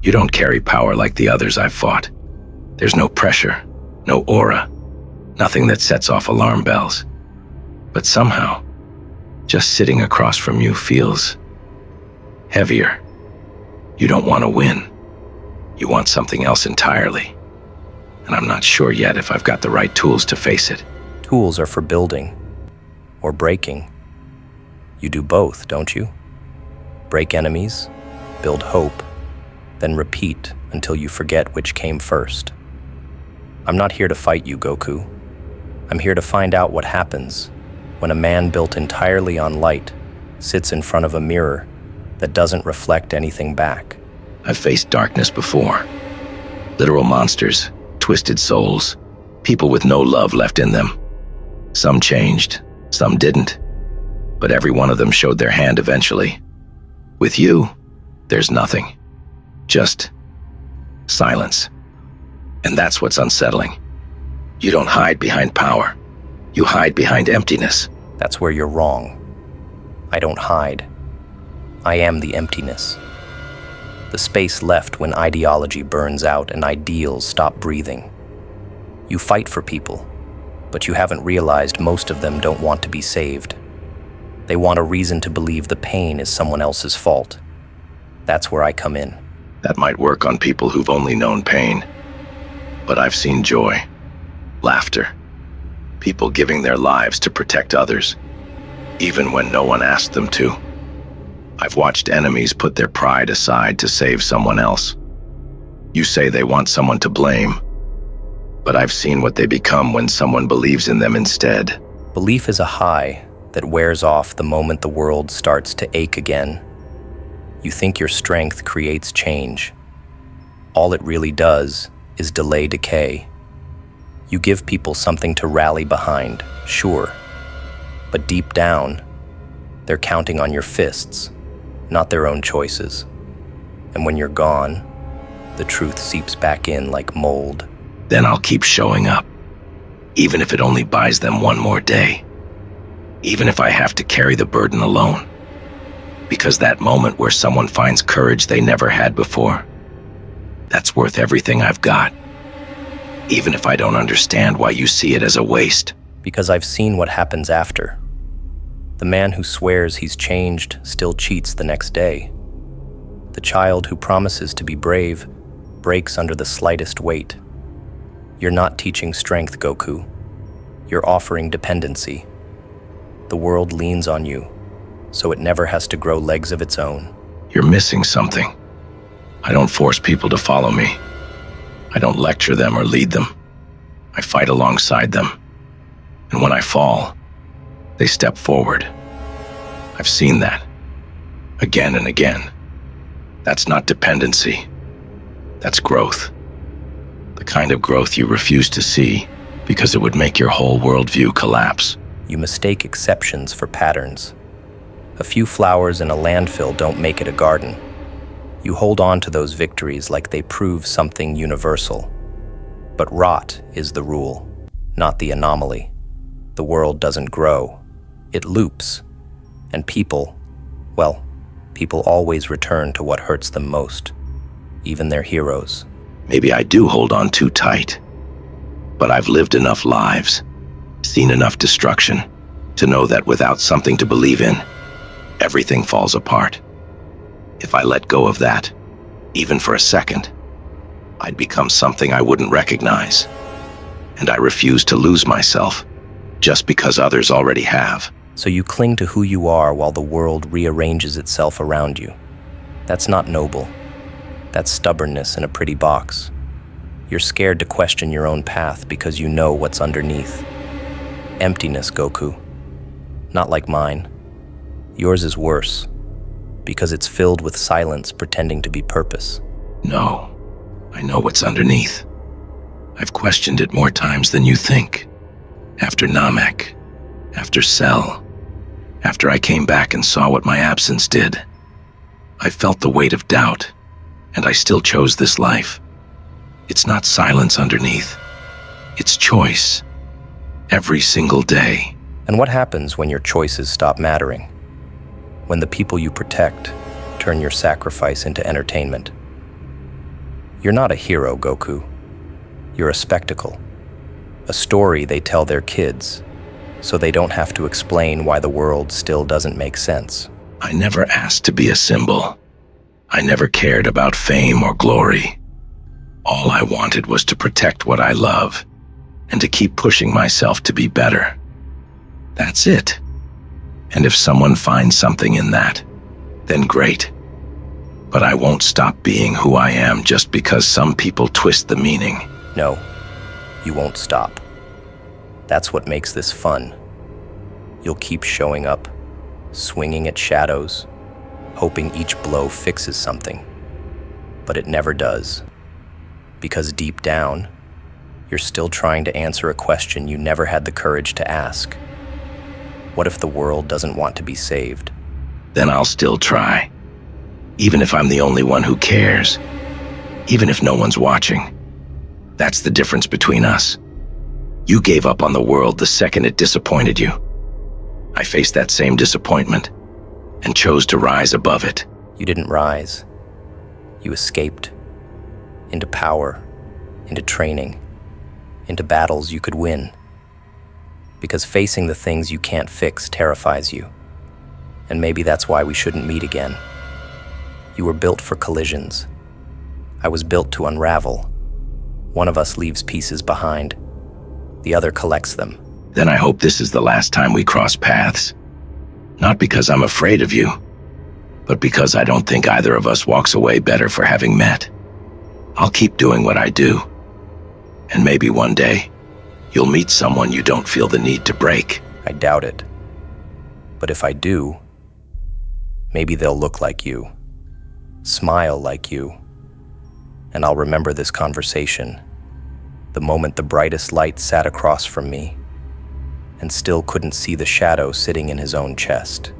You don't carry power like the others I've fought. There's no pressure, no aura, nothing that sets off alarm bells. But somehow, just sitting across from you feels heavier. You don't want to win. You want something else entirely. And I'm not sure yet if I've got the right tools to face it. Tools are for building or breaking. You do both, don't you? Break enemies, build hope, then repeat until you forget which came first. I'm not here to fight you, Goku. I'm here to find out what happens when a man built entirely on light sits in front of a mirror that doesn't reflect anything back. I've faced darkness before. Literal monsters, twisted souls, people with no love left in them. Some changed, some didn't, but every one of them showed their hand eventually. With you, there's nothing. Just silence. And that's what's unsettling. You don't hide behind power. You hide behind emptiness. That's where you're wrong. I don't hide. I am the emptiness. The space left when ideology burns out and ideals stop breathing. You fight for people, but you haven't realized most of them don't want to be saved. They want a reason to believe the pain is someone else's fault. That's where I come in. That might work on people who've only known pain. But I've seen joy, laughter, people giving their lives to protect others, even when no one asked them to. I've watched enemies put their pride aside to save someone else. You say they want someone to blame, but I've seen what they become when someone believes in them instead. Belief is a high that wears off the moment the world starts to ache again. You think your strength creates change. All it really does is delay decay. You give people something to rally behind, sure, but deep down, they're counting on your fists, not their own choices. And when you're gone, the truth seeps back in like mold. Then I'll keep showing up, even if it only buys them one more day. Even if I have to carry the burden alone. Because that moment where someone finds courage they never had before, that's worth everything I've got. Even if I don't understand why you see it as a waste. Because I've seen what happens after. The man who swears he's changed still cheats the next day. The child who promises to be brave breaks under the slightest weight. You're not teaching strength, Goku. You're offering dependency. The world leans on you, so it never has to grow legs of its own. You're missing something. I don't force people to follow me. I don't lecture them or lead them. I fight alongside them. And when I fall, they step forward. I've seen that. Again and again. That's not dependency. That's growth. The kind of growth you refuse to see because it would make your whole worldview collapse. You mistake exceptions for patterns. A few flowers in a landfill don't make it a garden. You hold on to those victories like they prove something universal. But rot is the rule, not the anomaly. The world doesn't grow. It loops. And people always return to what hurts them most, even their heroes. Maybe I do hold on too tight, but I've lived enough lives, seen enough destruction, to know that without something to believe in, everything falls apart. If I let go of that, even for a second, I'd become something I wouldn't recognize. And I refuse to lose myself, just because others already have. So you cling to who you are while the world rearranges itself around you. That's not noble. That's stubbornness in a pretty box. You're scared to question your own path because you know what's underneath. Emptiness, Goku. Not like mine. Yours is worse, because it's filled with silence pretending to be purpose. No, I know what's underneath. I've questioned it more times than you think. After Namek, after Cell, after I came back and saw what my absence did. I felt the weight of doubt, and I still chose this life. It's not silence underneath. It's choice. Every single day. And what happens when your choices stop mattering? When the people you protect turn your sacrifice into entertainment? You're not a hero, Goku. You're a spectacle. A story they tell their kids, so they don't have to explain why the world still doesn't make sense. I never asked to be a symbol. I never cared about fame or glory. All I wanted was to protect what I love and to keep pushing myself to be better. That's it. And if someone finds something in that, then great. But I won't stop being who I am just because some people twist the meaning. No, you won't stop. That's what makes this fun. You'll keep showing up, swinging at shadows, hoping each blow fixes something. But it never does. Because deep down, you're still trying to answer a question you never had the courage to ask. What if the world doesn't want to be saved? Then I'll still try. Even if I'm the only one who cares. Even if no one's watching. That's the difference between us. You gave up on the world the second it disappointed you. I faced that same disappointment and chose to rise above it. You didn't rise. You escaped. Into power, into training, into battles you could win. Because facing the things you can't fix terrifies you. And maybe that's why we shouldn't meet again. You were built for collisions. I was built to unravel. One of us leaves pieces behind. The other collects them. Then I hope this is the last time we cross paths. Not because I'm afraid of you, but because I don't think either of us walks away better for having met. I'll keep doing what I do. And maybe one day, you'll meet someone you don't feel the need to break. I doubt it. But if I do, maybe they'll look like you, smile like you, and I'll remember this conversation, the moment the brightest light sat across from me, and still couldn't see the shadow sitting in his own chest.